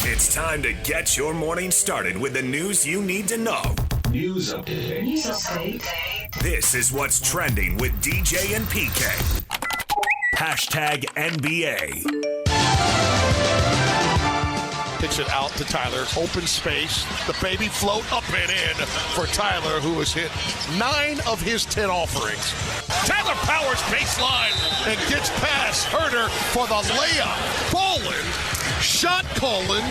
It's time to get your morning started with the news you need to know. News update. This is what's trending with DJ and PK. Hashtag NBA. Pitch it out to Tyler. Open space. The baby float up and in for Tyler, who has hit 9 of his 10 offerings. Tyler powers baseline and gets past Herter for the layup. Bowling. Shot calling.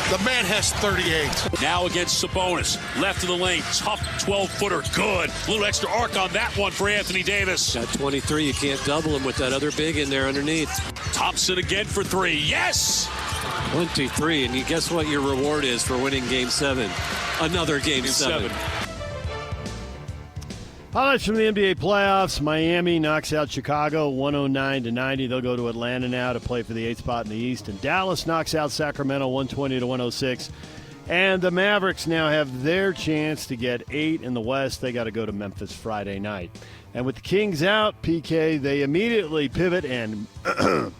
The man has 38. Now against Sabonis. Left of the lane. Tough 12-footer. Good. A little extra arc on that one for Anthony Davis. At 23, you can't double him with that other big in there underneath. Thompson again for 3. Yes! 1, 2, 3, and you guess what your reward is for winning Game 7? Another Game 7. Highlights from the NBA playoffs. Miami knocks out Chicago 109-90. They'll go to Atlanta now to play for the 8th spot in the East. And Dallas knocks out Sacramento 120-106. And the Mavericks now have their chance to get 8 in the West. They got to go to Memphis Friday night. And with the Kings out, PK, they immediately pivot and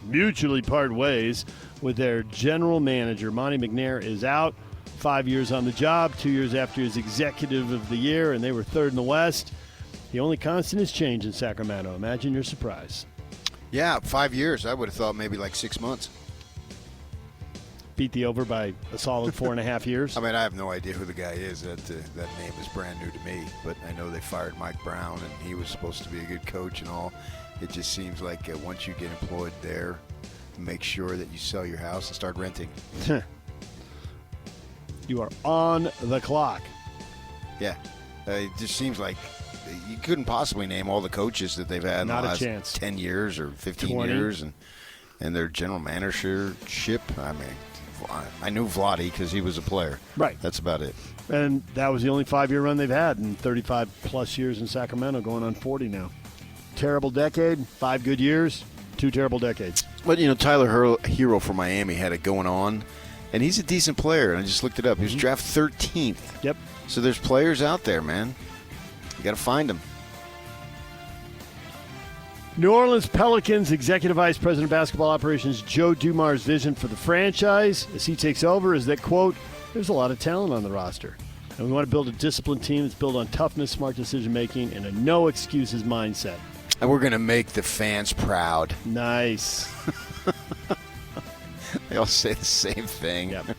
mutually part ways with their general manager. Monty McNair is out. 5 years on the job, 2 years after his executive of the year, and they were 3rd in the West. The only constant is change in Sacramento. Imagine your surprise. Yeah, 5 years. I would have thought maybe like 6 months. Beat the over by a solid 4.5 years. I mean, I have no idea who the guy is. That name is brand new to me. But I know they fired Mike Brown, and he was supposed to be a good coach and all. It just seems like once you get employed there, make sure that you sell your house and start renting. You are on the clock. Yeah. It just seems like you couldn't possibly name all the coaches that they've had in the last 10 years or 15 years and their general managership. I mean, I knew Vlade because he was a player. Right. That's about it. And that was the only 5-year run they've had in 35-plus years in Sacramento, going on 40 now. Terrible decade, 5 good years, 2 terrible decades. But, Tyler Hero for Miami had it going on, and he's a decent player. And I just looked it up. He was drafted 13th. Yep. So there's players out there, man. You got to find them. New Orleans Pelicans Executive Vice President of Basketball Operations Joe Dumars' vision for the franchise as he takes over is that, quote, there's a lot of talent on the roster. And we want to build a disciplined team that's built on toughness, smart decision-making, and a no-excuses mindset. And we're going to make the fans proud. Nice. They all say the same thing. Yep.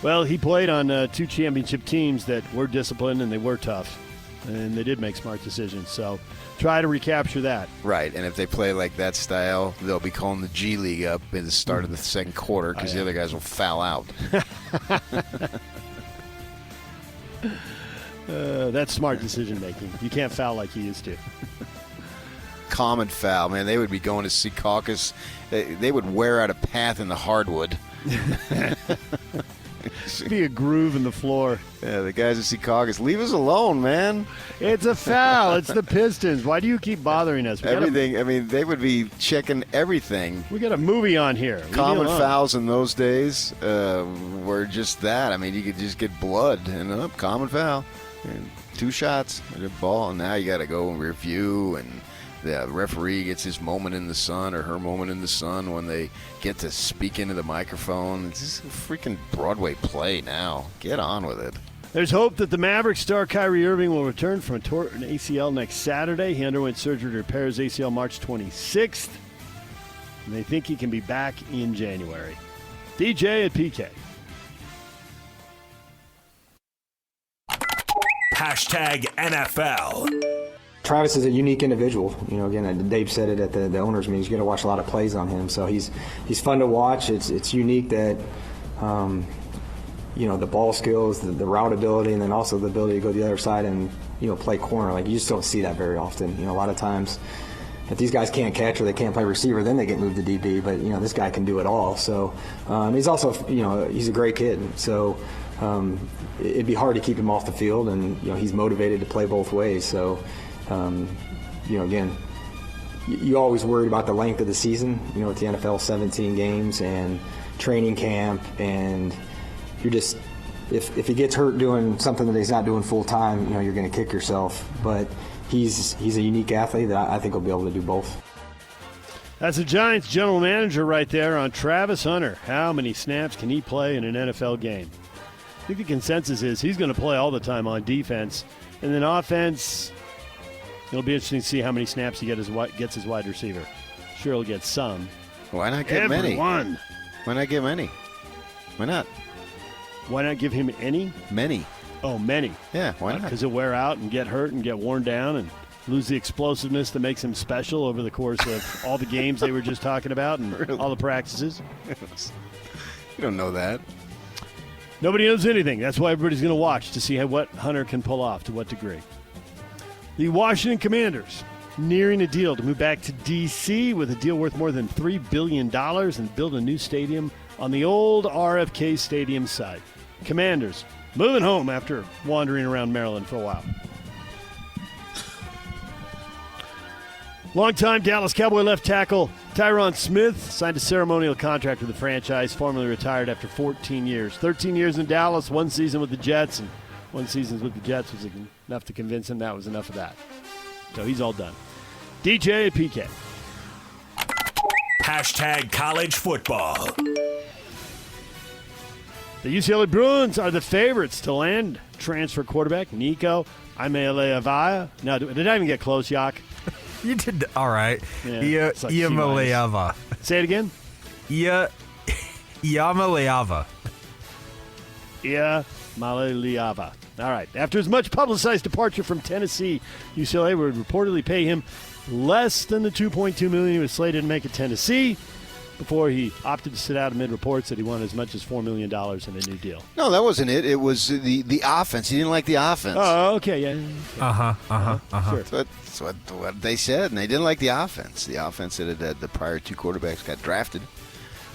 Well, he played on 2 championship teams that were disciplined and they were tough. And they did make smart decisions. So try to recapture that. Right. And if they play like that style, they'll be calling the G League up at the start of the second quarter because the other guys will foul out. That's smart decision-making. You can't foul like he used to. Common foul. Man, they would be going to Secaucus. They would wear out a path in the hardwood. Be a groove in the floor. Yeah, the guys at Secaucus, leave us alone, man. It's a foul. It's the Pistons. Why do you keep bothering us? Everything. They would be checking everything. We got a movie on here. Common fouls in those days were just that. I mean, you could just get blood and common foul. And 2 shots, a ball, and now you got to go and review, and the referee gets his moment in the sun or her moment in the sun when they get to speak into the microphone. It's just a freaking Broadway play now. Get on with it. There's hope that the Mavericks star Kyrie Irving will return from a torn ACL next Saturday. He underwent surgery to repair his ACL March 26th, and they think he can be back in January. DJ at PK. Hashtag NFL. Travis is a unique individual. Again, Dave said it at the owners' meeting. You got to watch a lot of plays on him. So he's fun to watch. It's unique that, the ball skills, the route ability, and then also the ability to go to the other side and, play corner. Like, you just don't see that very often. A lot of times if these guys can't catch or they can't play receiver, then they get moved to DB. But, this guy can do it all. So he's also, he's a great kid. So it'd be hard to keep him off the field. And, he's motivated to play both ways. So, again, you always worried about the length of the season, with the NFL 17 games and training camp, and you're just, if he gets hurt doing something that he's not doing full time, you're going to kick yourself. But he's a unique athlete that I think will be able to do both. That's the Giants general manager right there on Travis Hunter. How many snaps can he play in an NFL game? I think the consensus is he's going to play all the time on defense. And then offense, it'll be interesting to see how many snaps he gets his wide receiver. Sure, he'll get some. Why not get many? Everyone. Why not get many? Why not? Why not give him any? Many. Oh, many. Yeah, why not? Because he'll wear out and get hurt and get worn down and lose the explosiveness that makes him special over the course of all the games they were just talking about and Really? all the practices. You don't know that. Nobody knows anything. That's why everybody's going to watch to see what Hunter can pull off, to what degree. The Washington Commanders nearing a deal to move back to D.C. with a deal worth more than $3 billion and build a new stadium on the old RFK Stadium site. Commanders moving home after wandering around Maryland for a while. Longtime Dallas Cowboy left tackle Tyron Smith signed a ceremonial contract with the franchise, formerly retired after 14 years. 13 years in Dallas, 1 season with the Jets, and 1 season with the Jets was enough to convince him that was enough of that. So he's all done. DJ and PK. Hashtag college football. The UCLA Bruins are the favorites to land transfer quarterback Nico Iamaleava. No, did I even get close, Yak? You did all right. Yeah, it's like Iamaleava. Say it again. Iamaleava. Iamaleava. All right. After his much publicized departure from Tennessee, UCLA would reportedly pay him less than the $2.2 million he was slated to make at Tennessee, before he opted to sit out amid reports that he wanted as much as $4 million in a new deal. No, that wasn't it. It was the offense. He didn't like the offense. Oh, okay, yeah. Sure. That's what they said, and they didn't like the offense. The offense that had the prior 2 quarterbacks got drafted.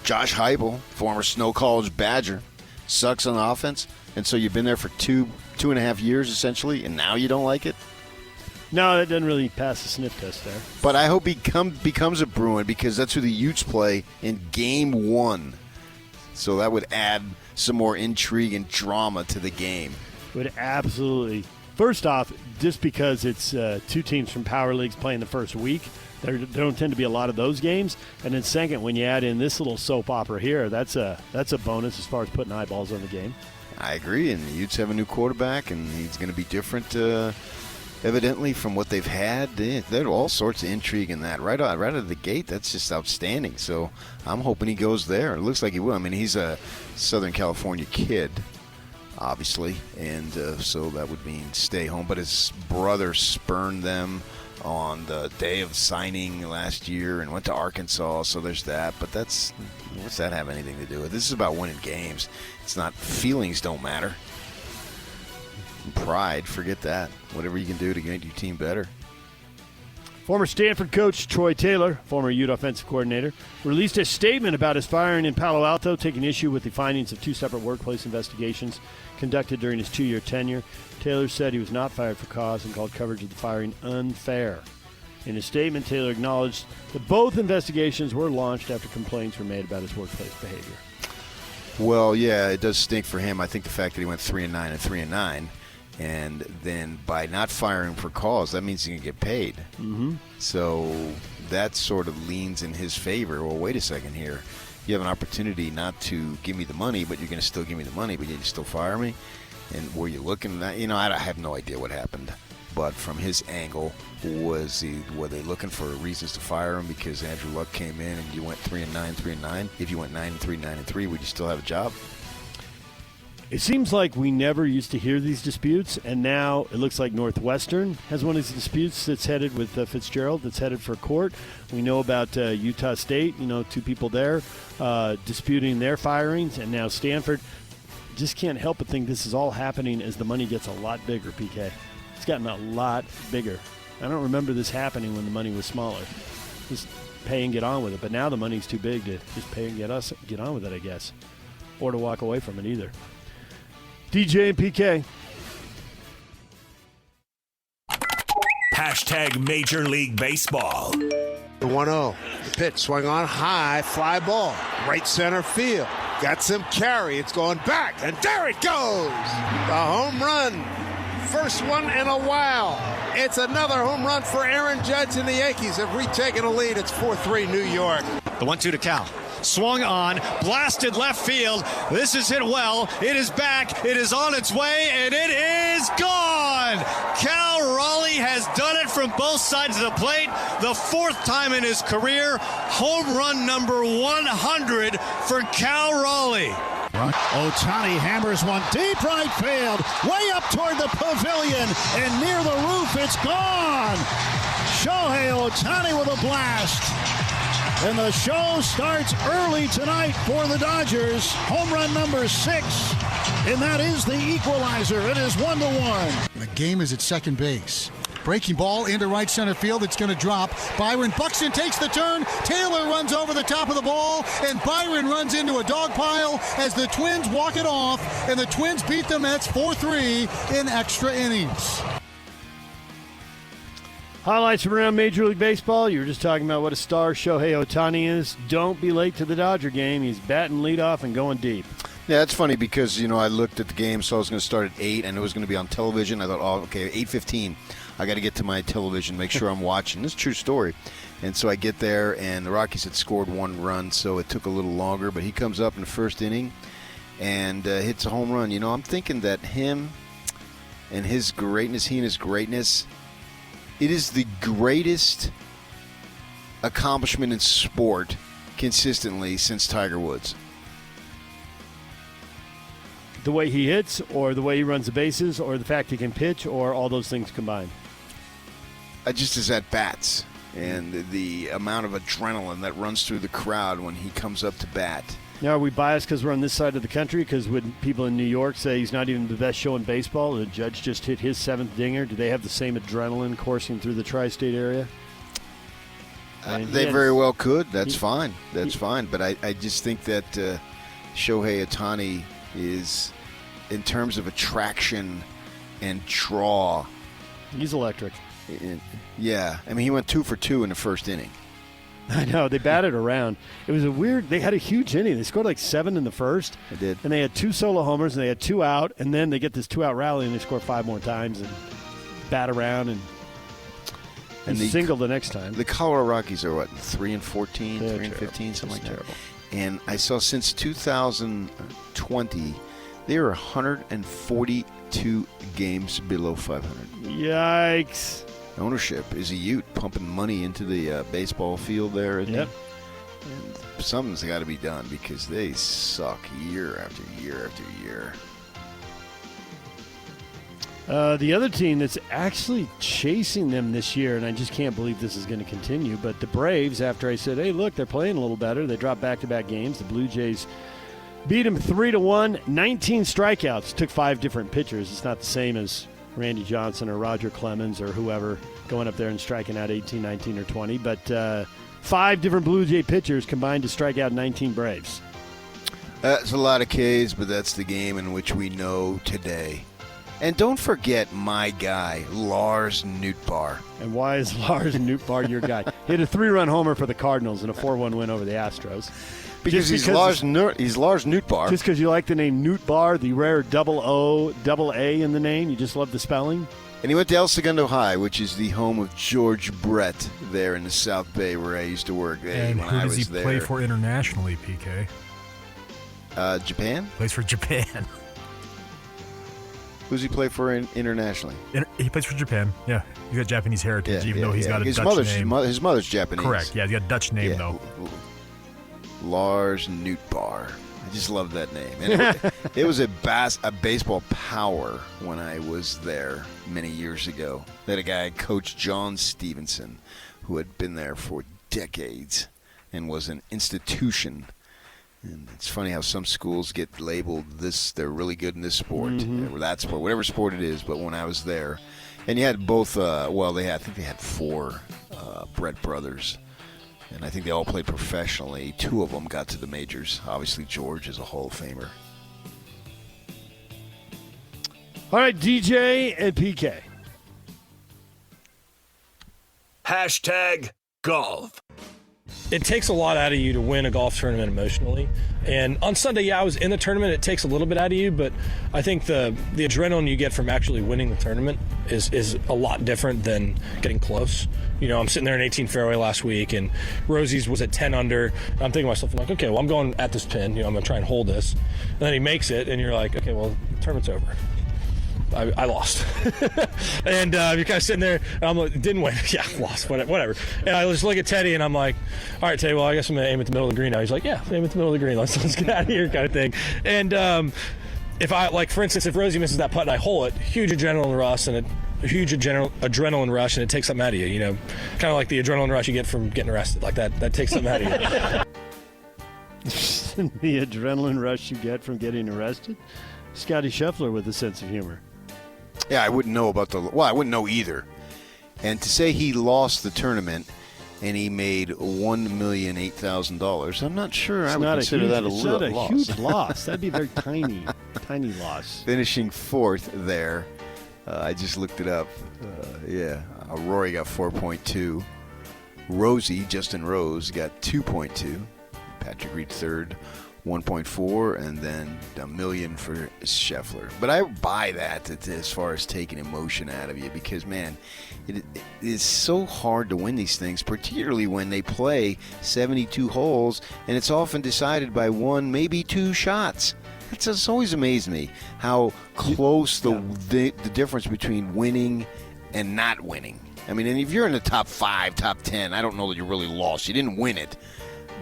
Josh Heupel, former Snow College Badger, sucks on the offense, and so you've been there for two and a half years, essentially, and now you don't like it? No, that doesn't really pass the sniff test there. But I hope he becomes a Bruin, because that's who the Utes play in Game 1. So that would add some more intrigue and drama to the game. Would absolutely. First off, just because it's 2 teams from Power Leagues playing the first week, there don't tend to be a lot of those games. And then second, when you add in this little soap opera here, that's a bonus as far as putting eyeballs on the game. I agree, and the Utes have a new quarterback, and he's going to be different evidently from what they've had. There's all sorts of intrigue in that. Right out of the gate, that's just outstanding. So I'm hoping he goes there. It looks like he will. I mean, he's a Southern California kid, obviously, and so that would mean stay home. But his brother spurned them on the day of signing last year and went to Arkansas, so there's that. But what's that have anything to do with? This is about winning games. It's not, feelings don't matter. Pride, forget that. Whatever you can do to get your team better. Former Stanford coach Troy Taylor, former Ute offensive coordinator, released a statement about his firing in Palo Alto, taking issue with the findings of 2 separate workplace investigations conducted during his 2-year tenure. Taylor said he was not fired for cause and called coverage of the firing unfair. In his statement, Taylor acknowledged that both investigations were launched after complaints were made about his workplace behavior. Well, yeah, it does stink for him. I think the fact that he went 3-9 and 3-9. And then by not firing for cause, that means he can get paid. Mm-hmm. So that sort of leans in his favor. Well, wait a second here. You have an opportunity not to give me the money, but you're going to still give me the money, but you still fire me? And were you looking at that? I have no idea what happened. But from his angle, were they looking for reasons to fire him because Andrew Luck came in and you went 3-9, 3-9? If you went 9-3, 9-3, would you still have a job? It seems like we never used to hear these disputes, and now it looks like Northwestern has one of these disputes that's headed with Fitzgerald, that's headed for court. We know about Utah State, 2 people there disputing their firings, and now Stanford. Just can't help but think this is all happening as the money gets a lot bigger, PK. It's gotten a lot bigger. I don't remember this happening when the money was smaller. Just pay and get on with it, but now the money's too big to just pay and get on with it, I guess, or to walk away from it either. DJ and PK. Hashtag Major League Baseball. The 1-0. The pitch swung on high, fly ball. Right center field. Got some carry. It's going back, and there it goes. The home run. First one in a while. It's another home run for Aaron Judge, and the Yankees have retaken a lead. It's 4-3 New York. The 1-2 to Cal. Swung on, blasted left field. This is hit well. It is back. It is on its way, and it is gone. Cal Raleigh has done it from both sides of the plate. The fourth time in his career. Home run number 100 for Cal Raleigh. Ohtani hammers one deep right field, way up toward the pavilion, and near the roof, it's gone. Shohei Ohtani with a blast. And the show starts early tonight for the Dodgers. Home run number 6, and that is the equalizer. It is 1-1. The game is at second base. Breaking ball into right center field. It's going to drop. Byron Buxton takes the turn. Taylor runs over the top of the ball, and Byron runs into a dog pile as the Twins walk it off, and the Twins beat the Mets 4-3 in extra innings. Highlights from around Major League Baseball. You were just talking about what a star Shohei Ohtani is. Don't be late to the Dodger game. He's batting leadoff and going deep. Yeah, it's funny because, I looked at the game, so I was going to start at 8, and it was going to be on television. I thought, 8:15. I got to get to my television, make sure I'm watching. This is a true story. And so I get there, and the Rockies had scored 1 run, so it took a little longer. But he comes up in the first inning and hits a home run. I'm thinking that him and his greatness, it is the greatest accomplishment in sport consistently since Tiger Woods. The way he hits, or the way he runs the bases, or the fact he can pitch, or all those things combined? Just his at-bats and the amount of adrenaline that runs through the crowd when he comes up to bat. Now, are we biased because we're on this side of the country? Because when people in New York say he's not even the best show in baseball, the Judge just hit his 7th dinger, do they have the same adrenaline coursing through the tri-state area? They very well could. That's fine. That's fine. But I just think that Shohei Ohtani is, in terms of attraction and draw, he's electric. Yeah. He went 2 for 2 in the first inning. I know. They batted around. It was they had a huge inning. They scored like 7 in the first. They did. And they had 2 solo homers, and they had 2 out, and then they get this 2-out rally, and they score 5 more times and bat around and single the next time. The Colorado Rockies are, 3-14, 3-15, something like terrible. That. And I saw since 2020, they are 142 games below 500. Yikes. Ownership is a Ute pumping money into the baseball field there. Yep. And something's got to be done because they suck year after year after year. The other team that's actually chasing them this year, and I just can't believe this is going to continue, but the Braves, after I said, hey, look, they're playing a little better, they dropped back-to-back games. The Blue Jays beat them 3-1, 19 strikeouts. Took 5 different pitchers. It's not the same as Randy Johnson or Roger Clemens or whoever going up there and striking out 18, 19, or 20. But 5 different Blue Jay pitchers combined to strike out 19 Braves. That's a lot of Ks, but that's the game in which we know today. And don't forget my guy, Lars Nootbaar. And why is Lars Nootbaar your guy? He hit a 3-run homer for the Cardinals in a 4-1 win over the Astros. Because he's Lars Nootbaar. Just because you like the name Nootbaar, the rare double A in the name, you just love the spelling? And he went to El Segundo High, which is the home of George Brett there in the South Bay where I used to work and when who I does was he there. play for internationally, PK? Japan? Plays for Japan. Who's he play for internationally? He plays for Japan, yeah. He's got Japanese heritage, even though he's got a his Dutch name. His mother's Japanese. Correct, yeah, he's got a Dutch name, though. Lars Nootbaar. I just love that name. And it was a baseball power when I was there many years ago. They had a guy, Coach John Stevenson, who had been there for decades and was an institution. And it's funny how some schools get labeled this, they're really good in this sport, or that sport, whatever sport it is. But when I was there, and you had both, I think they had 4 Brett brothers. And I think they all played professionally. 2 of them got to the majors. Obviously, George is a Hall of Famer. All right, DJ and PK. #golf. it takes a lot out of you to win a golf tournament emotionally. And on Sunday, I was in the tournament. It takes a little bit out of you, but I think the adrenaline you get from actually winning the tournament is a lot different than getting close. I'm sitting there in 18 fairway last week, and Rosie's was at 10 under. I'm thinking to myself, I'm like, okay, well, I'm going at this pin. I'm going to try and hold this. And then he makes it, and you're like, okay, well, the tournament's over. I lost. And you're kind of sitting there, and I'm like, didn't win. Yeah, lost, whatever. And I just look at Teddy, and I'm like, all right, Teddy, well, I guess I'm going to aim at the middle of the green now. He's like, yeah, aim at the middle of the green. Let's get out of here kind of thing. And if I, like, for instance, if Rosie misses that putt and I hole it, huge adrenaline rush, and it takes something out of you, kind of like the adrenaline rush you get from getting arrested. Like that takes something out of you. The adrenaline rush you get from getting arrested? Scotty Scheffler with a sense of humor. Yeah, I wouldn't know I wouldn't know either. And to say he lost the tournament and he made $1,008,000, I'm not sure I would consider that a loss. It's not a huge loss. That'd be a very tiny loss. Finishing fourth there. I just looked it up. Rory got 4.2. Justin Rose, got 2.2. Patrick Reed third, 1.4, and then $1 million for Scheffler. But I buy that as far as taking emotion out of you because, man, it is so hard to win these things, particularly when they play 72 holes, and it's often decided by one, maybe two shots. It's always amazed me how close the difference between winning and not winning. I mean, and if you're in the top 5, top 10, I don't know that you really lost. You didn't win it.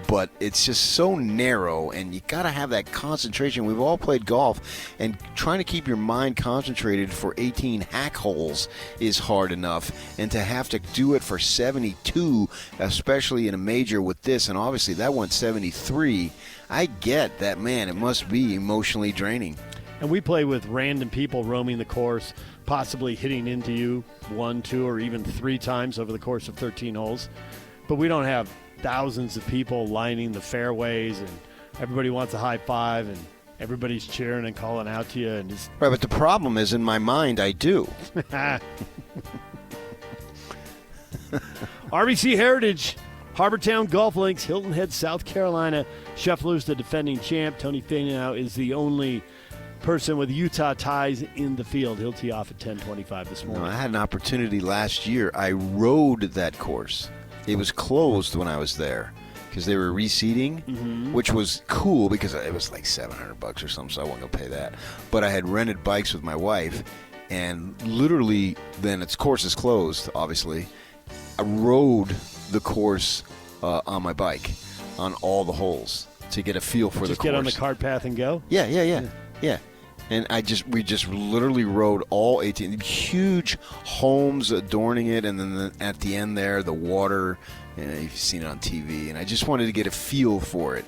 But it's just so narrow, and you got to have that concentration. We've all played golf, and trying to keep your mind concentrated for 18 hack holes is hard enough. And to have to do it for 72, especially in a major with this, and obviously that went 73, I get that, man, it must be emotionally draining. And we play with random people roaming the course, possibly hitting into you 1, 2, or even 3 times over the course of 13 holes. But we don't have thousands of people lining the fairways, and everybody wants a high five, and everybody's cheering and calling out to you. And just... Right, but the problem is, in my mind, I do. RBC Heritage, Harbortown Golf Links, Hilton Head, South Carolina. Scheffler's the defending champ. Tony Finau is the only person with Utah ties in the field. He'll tee off at 10:25 this morning. I had an opportunity last year. I rode that course. It was closed when I was there because they were reseeding, which was cool because it was like $700 or something, so I wasn't going to pay that. But I had rented bikes with my wife, and literally then its course is closed, obviously. I rode the course on my bike on all the holes to get a feel for the course. Just get on the cart path and go? Yeah. And we just literally rode all 18. Huge homes adorning it, and then at the end there, the water. You've seen it on TV, and I just wanted to get a feel for it.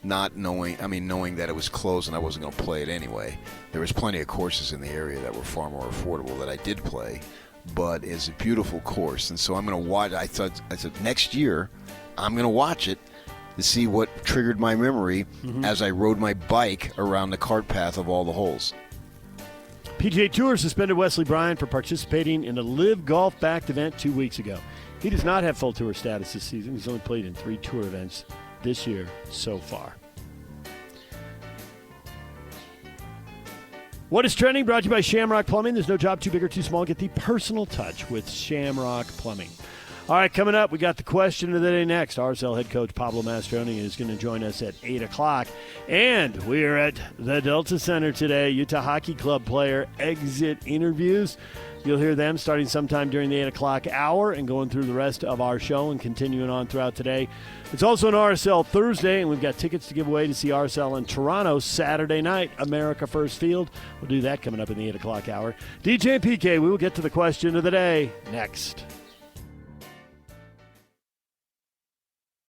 Knowing that it was closed and I wasn't going to play it anyway. There was plenty of courses in the area that were far more affordable that I did play, but it's a beautiful course, and so I'm going to watch. I said next year, I'm going to watch it to see what triggered my memory as I rode my bike around the cart path of all the holes. PGA Tour suspended Wesley Bryan for participating in a Live Golf backed event 2 weeks ago. He does not have full tour status this season. He's only played in 3 tour events this year so far. What is trending? Brought to you by Shamrock Plumbing. There's no job too big or too small. Get the personal touch with Shamrock Plumbing. All right, coming up, we got the question of the day next. RSL head coach Pablo Mastroni is going to join us at 8 o'clock. And we are at the Delta Center today. Utah Hockey Club player exit interviews. You'll hear them starting sometime during the 8 o'clock hour and going through the rest of our show and continuing on throughout today. It's also an RSL Thursday, and we've got tickets to give away to see RSL in Toronto Saturday night, America First Field. We'll do that coming up in the 8 o'clock hour. DJ and PK, we will get to the question of the day next.